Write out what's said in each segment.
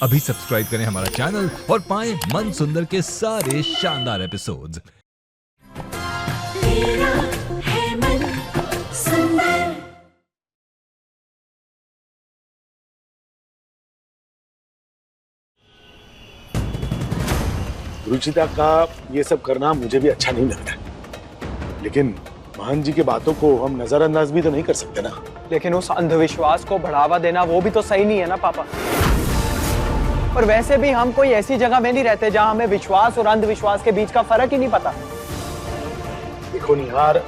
अभी सब्सक्राइब करें हमारा चैनल और पाएं मन सुंदर के सारे शानदार एपिसोड्स। तेरा है मन सुंदर। रुचिता का ये सब करना मुझे भी अच्छा नहीं लगता, लेकिन महंत जी की बातों को हम नजरअंदाज भी तो नहीं कर सकते ना। लेकिन उस अंधविश्वास को बढ़ावा देना वो भी तो सही नहीं है ना पापा। और वैसे भी हम कोई ऐसी जगह में नहीं रहते जहां हमें विश्वास और अंधविश्वास के बीच का फर्क ही नहीं पता। देखो निहार,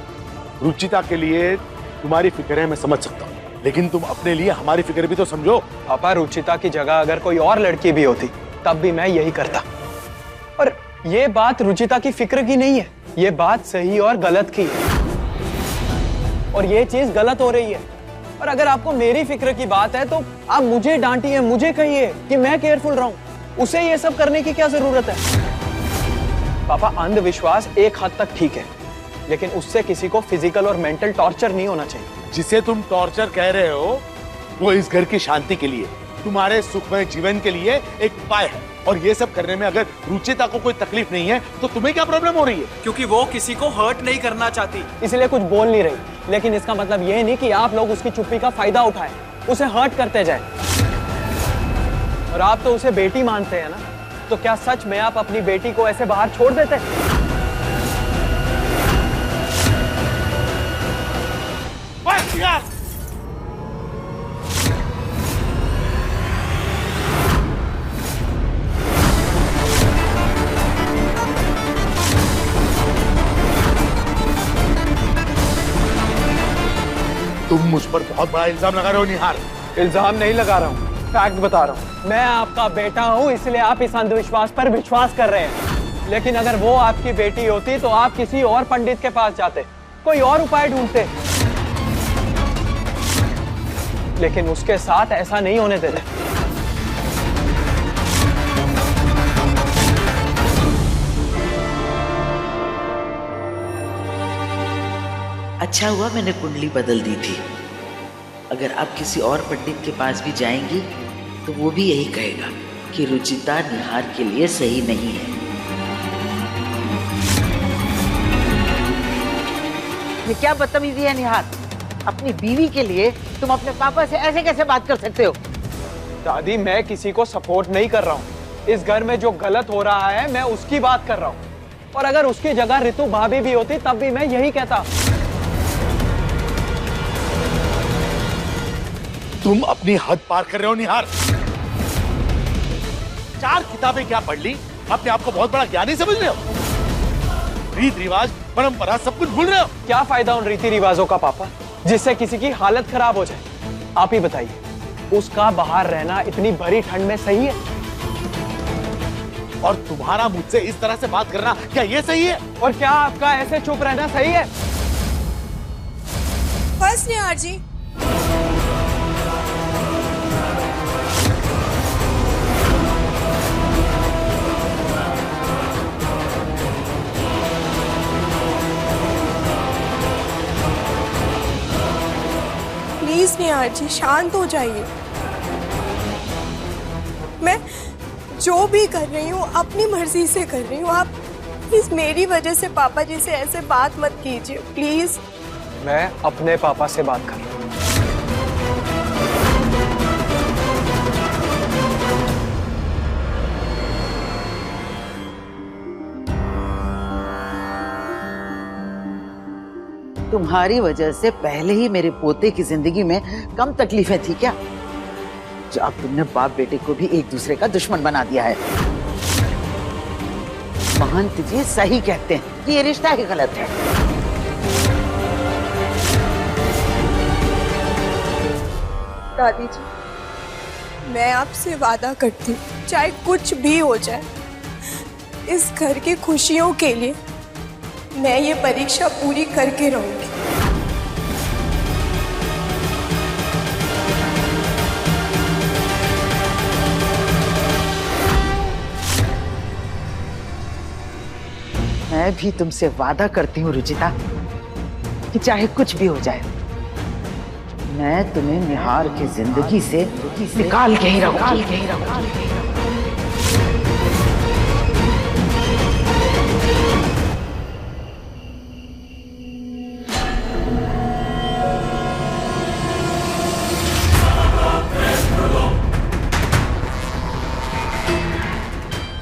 रुचिता के लिए तुम्हारी फिक्र है, मैं समझ सकता हूँ, लेकिन तुम अपने लिए हमारी फिक्र भी तो समझो। पापा, रुचिता की जगह अगर कोई और लड़की भी होती तब भी मैं यही करता। और ये बात रुचिता की फिक्र की नहीं है, ये बात सही और गलत की है, और ये चीज गलत हो रही है। और अगर आपको मेरी फिक्र की बात है तो आप मुझे डांटिए, मुझे कहिए कि मैं केयरफुल रहूं। उसे ये सब करने की क्या जरूरत है? पापा, अंधविश्वास एक हद तक ठीक है, लेकिन उससे किसी को फिजिकल और मेंटल टॉर्चर नहीं होना चाहिए। जिसे तुम टॉर्चर कह रहे हो वो इस घर की शांति के लिए, तुम्हारे सुखमय जीवन के लिए एक उपाय है, और ये सब करने में अगर रुचिता को कोई तकलीफ नहीं है तो तुम्हें क्या प्रॉब्लम हो रही है? क्योंकि वो किसी को हर्ट नहीं करना चाहती, इसलिए कुछ बोल नहीं रही। लेकिन इसका मतलब ये नहीं कि आप लोग उसकी चुप्पी का फायदा उठाएं, उसे हर्ट करते जाएं। और आप तो उसे बेटी मानते हैं ना, तो क्या सच में आप अपनी बेटी को ऐसे बाहर छोड़ देते? बस यार! तुम मुझ पर बहुत बड़ा इल्जाम लगा रहे हो निहार। इल्जाम नहीं लगा रहा हूँ, फैक्ट बता रहा हूँ। मैं आपका बेटा हूँ, इसलिए आप इस अंधविश्वास पर विश्वास कर रहे हैं। लेकिन अगर वो आपकी बेटी होती तो आप किसी और पंडित के पास जाते, कोई और उपाय ढूंढते। लेकिन उसके साथ ऐसा नहीं होने देते। अच्छा हुआ मैंने कुंडली बदल दी थी। अगर आप किसी और पंडित के पास भी जाएंगी तो वो भी यही कहेगा कि रुचिता निहार के लिए सही नहीं है। ये क्या बदतमीजी है निहार? अपनी बीवी के लिए तुम अपने पापा से ऐसे कैसे बात कर सकते हो? दादी, मैं किसी को सपोर्ट नहीं कर रहा हूँ। इस घर में जो गलत हो रहा है मैं उसकी बात कर रहा हूँ। और अगर उसकी जगह रितु भाभी भी होती तब भी मैं यही कहता। तुम अपनी हद पार कर रहे हो निहार। 4 किताबें क्या पढ़ ली, अपने आप को बहुत बड़ा ज्ञानी समझ रहे हो? रीत रिवाज, परंपरा सब कुछ भूल रहे हो। क्या फायदा उन रीति रिवाजों का पापा, जिससे किसी की हालत खराब हो जाए? आप ही बताइए, उसका बाहर रहना इतनी भरी ठंड में सही है? और तुम्हारा मुझसे इस तरह से बात करना, क्या ये सही है? और क्या आपका ऐसे चुप रहना सही है? बस निहार जी, प्लीज निहार जी शांत हो जाइए। मैं जो भी कर रही हूँ अपनी मर्जी से कर रही हूँ। आप प्लीज मेरी वजह से पापा जी से ऐसे बात मत कीजिए प्लीज। मैं अपने पापा से बात कर रहा हूँ। तुम्हारी वजह से पहले ही मेरे पोते की जिंदगी में कम तकलीफें थी क्या? जो अब तुमने बाप बेटे को भी एक दूसरे का दुश्मन बना दिया है। महंत जी सही कहते हैं कि ये रिश्ता ही गलत है। दादी जी, मैं आपसे वादा करती हूँ, चाहे कुछ भी हो जाए, इस घर की खुशियों के लिए मैं ये परीक्षा पूरी करके रहूंगी। मैं भी तुमसे वादा करती हूँ रुचिता कि चाहे कुछ भी हो जाए, मैं तुम्हें निहार की जिंदगी से निकाल के ही रहूंगा।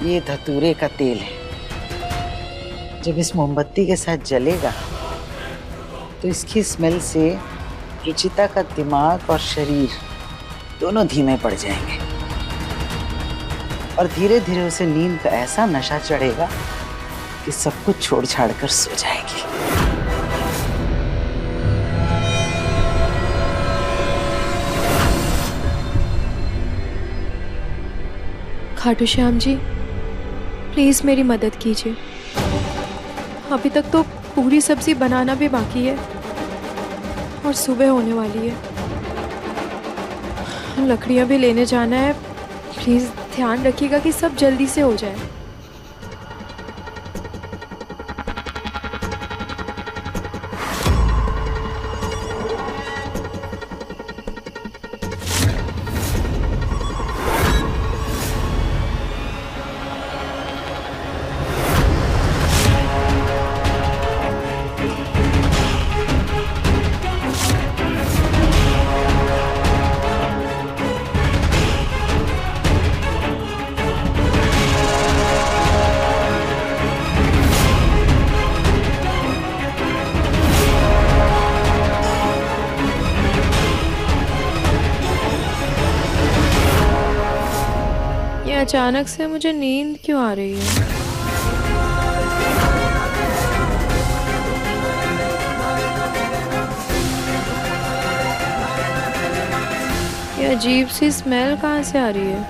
ये धतूरे का तेल है। जब इस मोमबत्ती के साथ जलेगा तो इसकी स्मेल से रुचिता का दिमाग और शरीर दोनों धीमे पड़ जाएंगे और धीरे धीरे उसे नींद का ऐसा नशा चढ़ेगा कि सब कुछ छोड़ छाड़ कर सो जाएगी। खाटू श्याम जी, प्लीज मेरी मदद कीजिए। अभी तक तो पूरी सब्जी बनाना भी बाकी है और सुबह होने वाली है। लकड़ियां भी लेने जाना है। प्लीज ध्यान रखिएगा कि सब जल्दी से हो जाए। अचानक से मुझे नींद क्यों आ रही है? ये अजीब सी स्मेल कहाँ से आ रही है?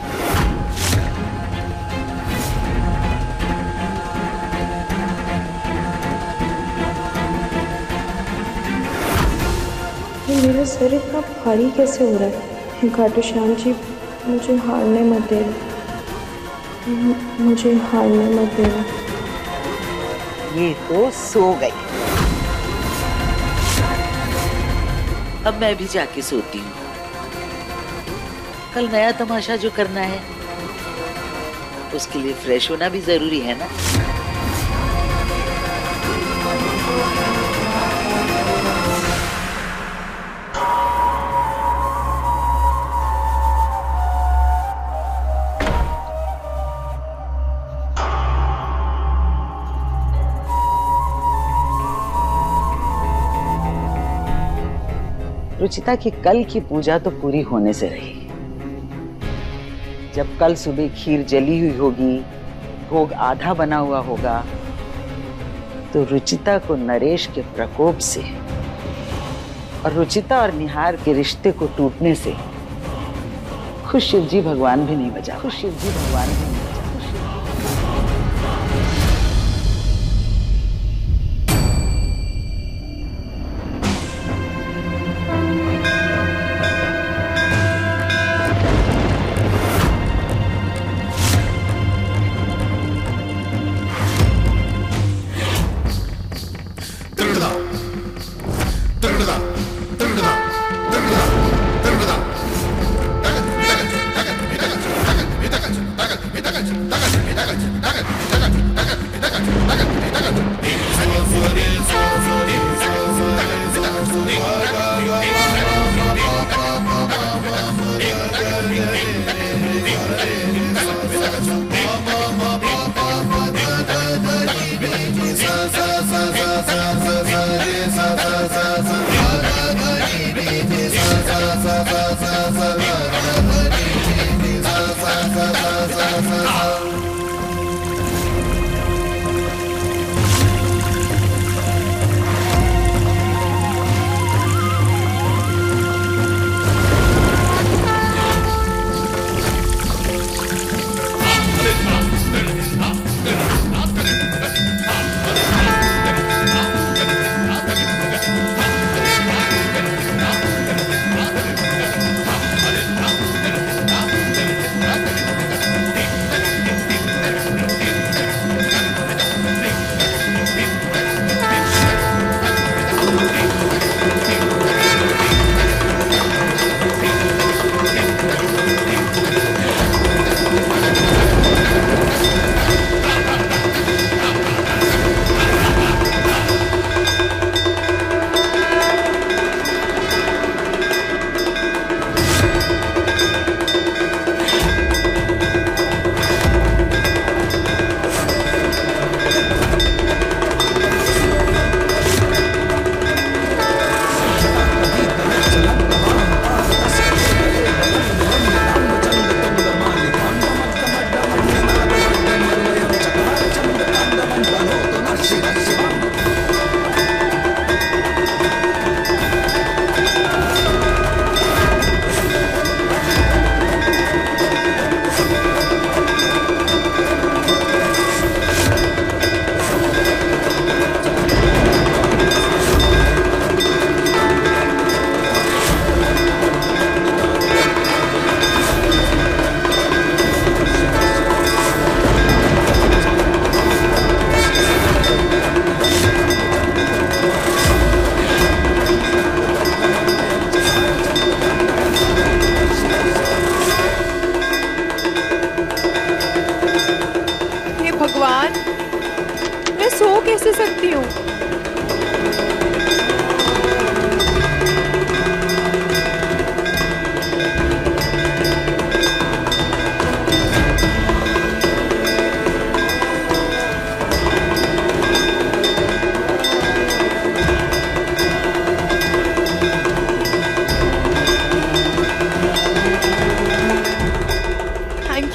मेरा सर इतना भारी कैसे हो रहा है? खाटू श्याम जी, मुझे हारने मत देना, मुझे हारने मत देना। ये तो सो गई। अब मैं भी जाके सोती हूँ। कल नया तमाशा जो करना है उसके लिए फ्रेश होना भी जरूरी है ना। रुचिता की कल की पूजा तो पूरी होने से रही। जब कल सुबह खीर जली हुई होगी, भोग आधा बना हुआ होगा, तो रुचिता को नरेश के प्रकोप से और रुचिता और निहार के रिश्ते को टूटने से खुद शिवजी भगवान भी नहीं बचा। खुद शिवजी भगवान भी नहीं बचा।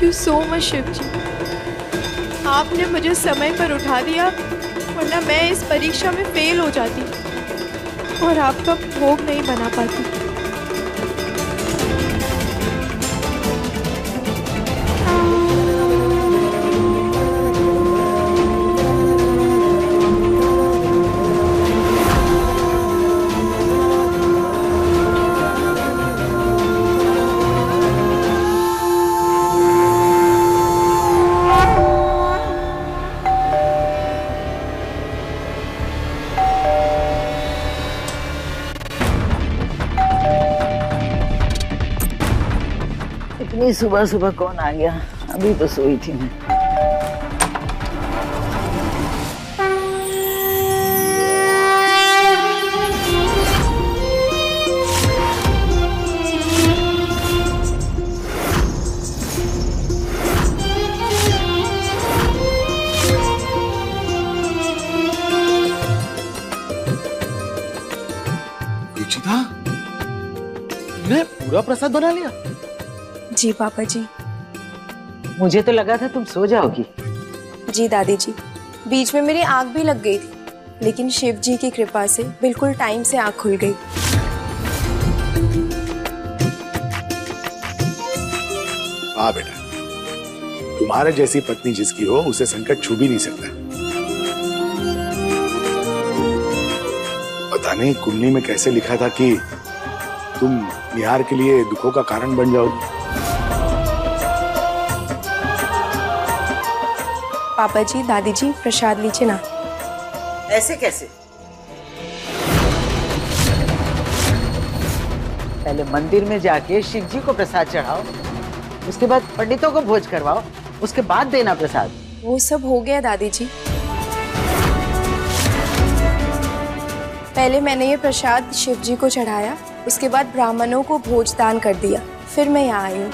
Thank you so much Shiv ji. आपने मुझे समय पर उठा दिया, वरना मैं इस परीक्षा में फेल हो जाती और आपका भोग नहीं बना पाती। इतनी सुबह सुबह कौन आ गया? अभी तो सोई थी मैं। रुचिता, तुमने पूरा प्रसाद बना लिया? जी पापा जी। मुझे तो लगा था तुम सो जाओगी। जी दादी जी, बीच में मेरी आँख भी लग गई थी, लेकिन शिव जी की कृपा से बिल्कुल टाइम से आँख खुल गई। वाह बेटा, तुम्हारे जैसी पत्नी जिसकी हो उसे संकट छू भी नहीं सकता। पता नहीं कुंडली में कैसे लिखा था कि तुम निहार के लिए दुखों का कारण बन जाओगी। पापा जी, दादी जी, प्रसाद लीजिए ना। ऐसे कैसे? पहले मंदिर में जाके शिव जी को प्रसाद चढ़ाओ, उसके बाद पंडितों को भोज करवाओ, उसके बाद देना प्रसाद। वो सब हो गया दादी जी। पहले मैंने ये प्रसाद शिव जी को चढ़ाया, उसके बाद ब्राह्मणों को भोज दान कर दिया, फिर मैं यहाँ आई हूँ।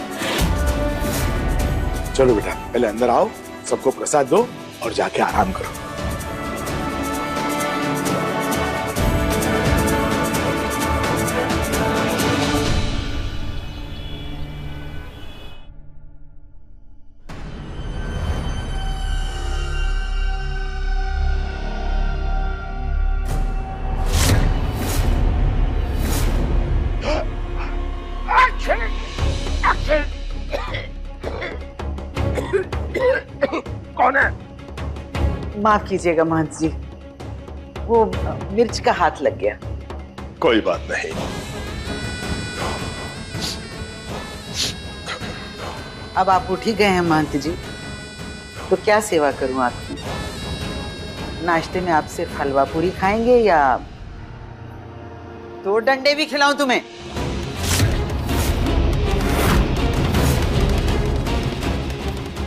चलो बेटा, पहले अंदर आओ, सबको प्रसाद दो और जाके आराम करो। कौन है? माफ कीजिएगा महंत जी, वो मिर्च का हाथ लग गया। कोई बात नहीं। अब आप उठ ही गए हैं महंत जी, तो क्या सेवा करूं आपकी? नाश्ते में आप सिर्फ हलवा पूरी खाएंगे या दो डंडे भी खिलाऊं तुम्हें?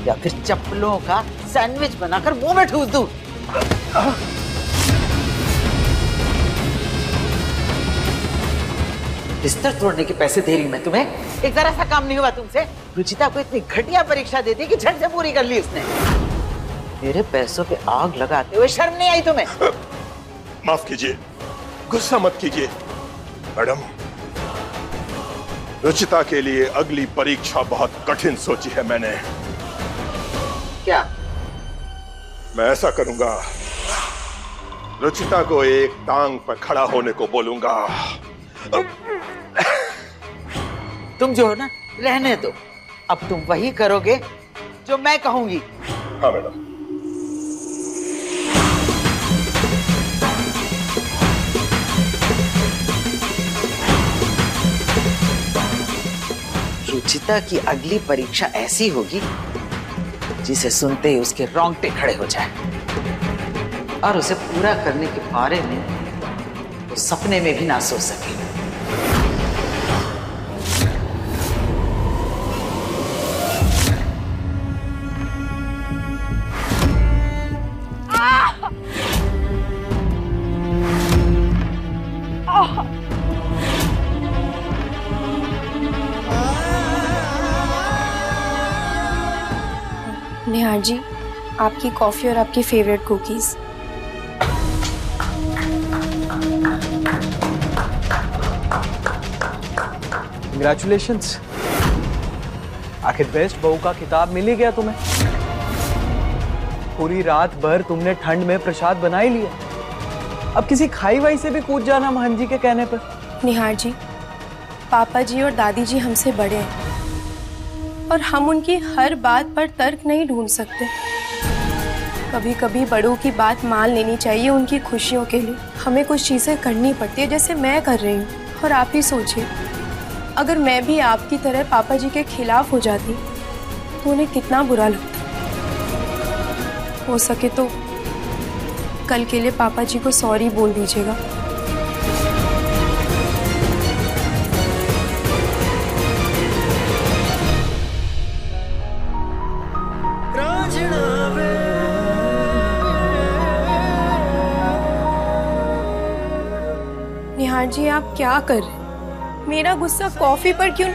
या फिर चप्पलों का सैंडविच बनाकर मुंह में ठूस दूं? बिस्तर तोड़ने के पैसे दे रही मैं तुम्हें, एक जरा सा काम नहीं हुआ तुमसे? रुचिता को इतनी घटिया परीक्षा दे दी कि झट से पूरी कर ली उसने। मेरे पैसों पे आग लगाते हुए शर्म नहीं आई तुम्हें? माफ कीजिए, गुस्सा मत कीजिए मैडम। रुचिता के लिए अगली परीक्षा बहुत कठिन सोची है मैंने। क्या? मैं ऐसा करूंगा, रुचिता को एक टांग पर खड़ा होने को बोलूंगा। तुम जो हो ना, रहने दो। अब तुम वही करोगे जो मैं कहूंगी। हाँ मैडम। रुचिता की अगली परीक्षा ऐसी होगी जिसे सुनते ही उसके रोंगटे खड़े हो जाए, और उसे पूरा करने के बारे में वो सपने में भी ना सोच सके। निहार जी, आपकी कॉफी और आपकी फेवरेट कुकीज। कंग्रेचुलेशंस। आखिर बेस्ट बहू का खिताब मिल ही गया तुम्हें। पूरी रात भर तुमने ठंड में प्रसाद बना ही लिया, अब किसी खाई वाई से भी कूद जाना महन जी के कहने पर। निहार जी, पापा जी और दादी जी हमसे बड़े हैं और हम उनकी हर बात पर तर्क नहीं ढूंढ सकते। कभी कभी बड़ों की बात मान लेनी चाहिए उनकी खुशियों के लिए। हमें कुछ चीजें करनी पड़ती है, जैसे मैं कर रही हूँ। और आप ही सोचिए, अगर मैं भी आपकी तरह पापा जी के खिलाफ हो जाती तो उन्हें कितना बुरा लगता। हो सके तो कल के लिए पापा जी को सॉरी बोल दीजिएगा। निहार जी, आप क्या कर रहे हैं? मेरा गुस्सा कॉफी पर क्यों?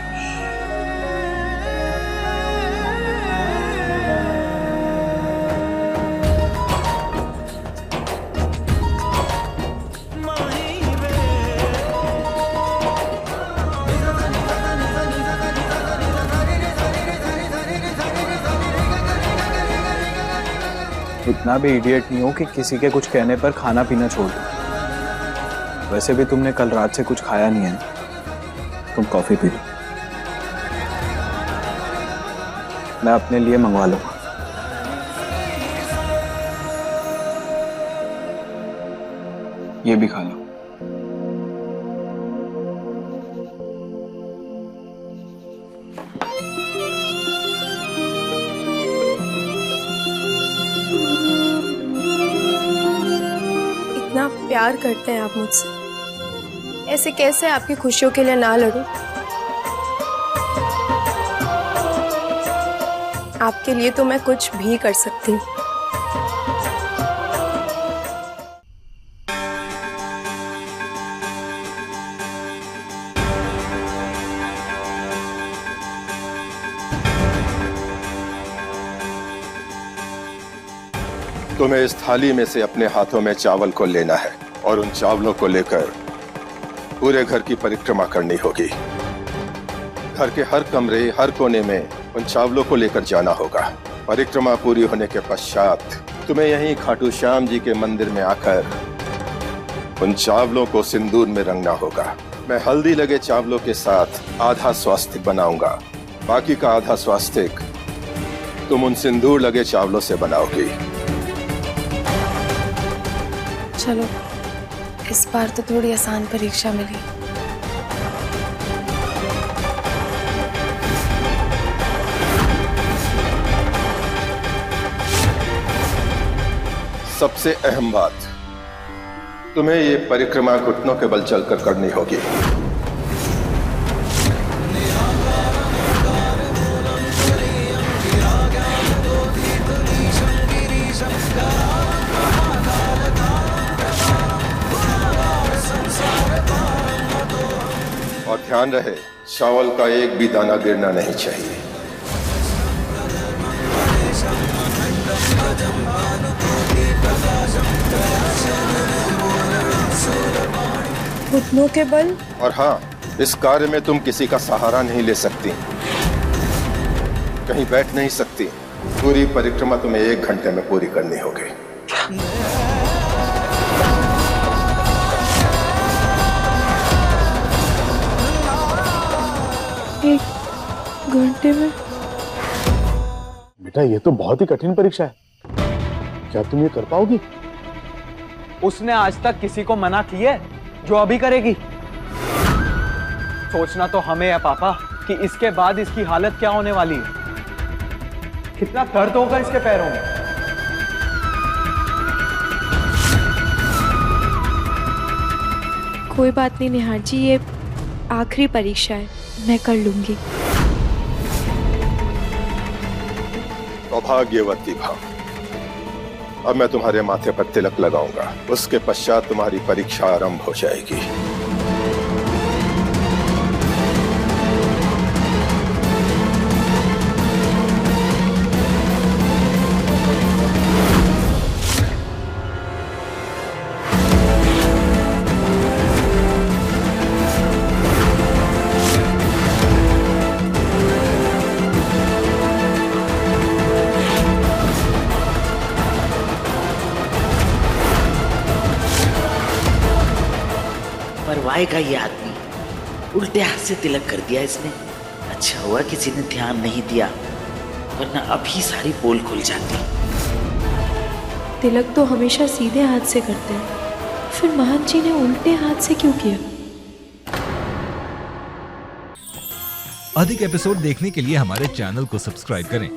इतना भी इडियट नहीं हो कि किसी के कुछ कहने पर खाना पीना छोड़ दो। वैसे भी तुमने कल रात से कुछ खाया नहीं है, तुम कॉफी पी लो, मैं अपने लिए मंगवा लूंगा। ये भी खा लो। इतना प्यार करते हैं आप मुझसे, ऐसे कैसे आपकी खुशियों के लिए ना लड़ूं? आपके लिए तो मैं कुछ भी कर सकती हूँ। तुम्हें इस थाली में से अपने हाथों में चावल को लेना है और उन चावलों को लेकर पूरे घर की परिक्रमा करनी होगी। घर के हर कमरे, हर कोने में उन चावलों को लेकर जाना होगा। परिक्रमा पूरी होने के पश्चात तुम्हें यहीं खाटू श्याम जी के मंदिर में आकर उन चावलों को सिंदूर में रंगना होगा। मैं हल्दी लगे चावलों के साथ आधा स्वास्तिक बनाऊंगा, बाकी का आधा स्वास्तिक तुम उन सिंदूर लगे चावलों से बनाओगी। चलो, इस बार तो थोड़ी आसान परीक्षा मिली। सबसे अहम बात, तुम्हें ये परिक्रमा घुटनों के बल चलकर करनी होगी। और ध्यान रहे, चावल का एक भी दाना गिरना नहीं चाहिए। घुटनों के बल? और हाँ, इस कार्य में तुम किसी का सहारा नहीं ले सकती, कहीं बैठ नहीं सकती। पूरी परिक्रमा तुम्हें 1 घंटे में पूरी करनी होगी। 1 घंटे में? बेटा, ये तो बहुत ही कठिन परीक्षा है, क्या तुम ये कर पाओगी? उसने आज तक किसी को मना किया है जो अभी करेगी? सोचना तो हमें है पापा कि इसके बाद इसकी हालत क्या होने वाली है। कितना दर्द होगा इसके पैरों में। कोई बात नहीं निहार जी, ये आखिरी परीक्षा है, मैं कर लूंगी। सौभाग्यवती भव। अब मैं तुम्हारे माथे पर तिलक लगाऊंगा, उसके पश्चात तुम्हारी परीक्षा आरंभ हो जाएगी। आएगा ये आदमी? उल्टे हाथ से तिलक कर दिया इसने। अच्छा हुआ किसी ने ध्यान नहीं दिया, वरना अभी सारी पोल खुल जाती। तिलक तो हमेशा सीधे हाथ से करते हैं, फिर महंत जी ने उल्टे हाथ से क्यों किया? अधिक एपिसोड देखने के लिए हमारे चैनल को सब्सक्राइब करें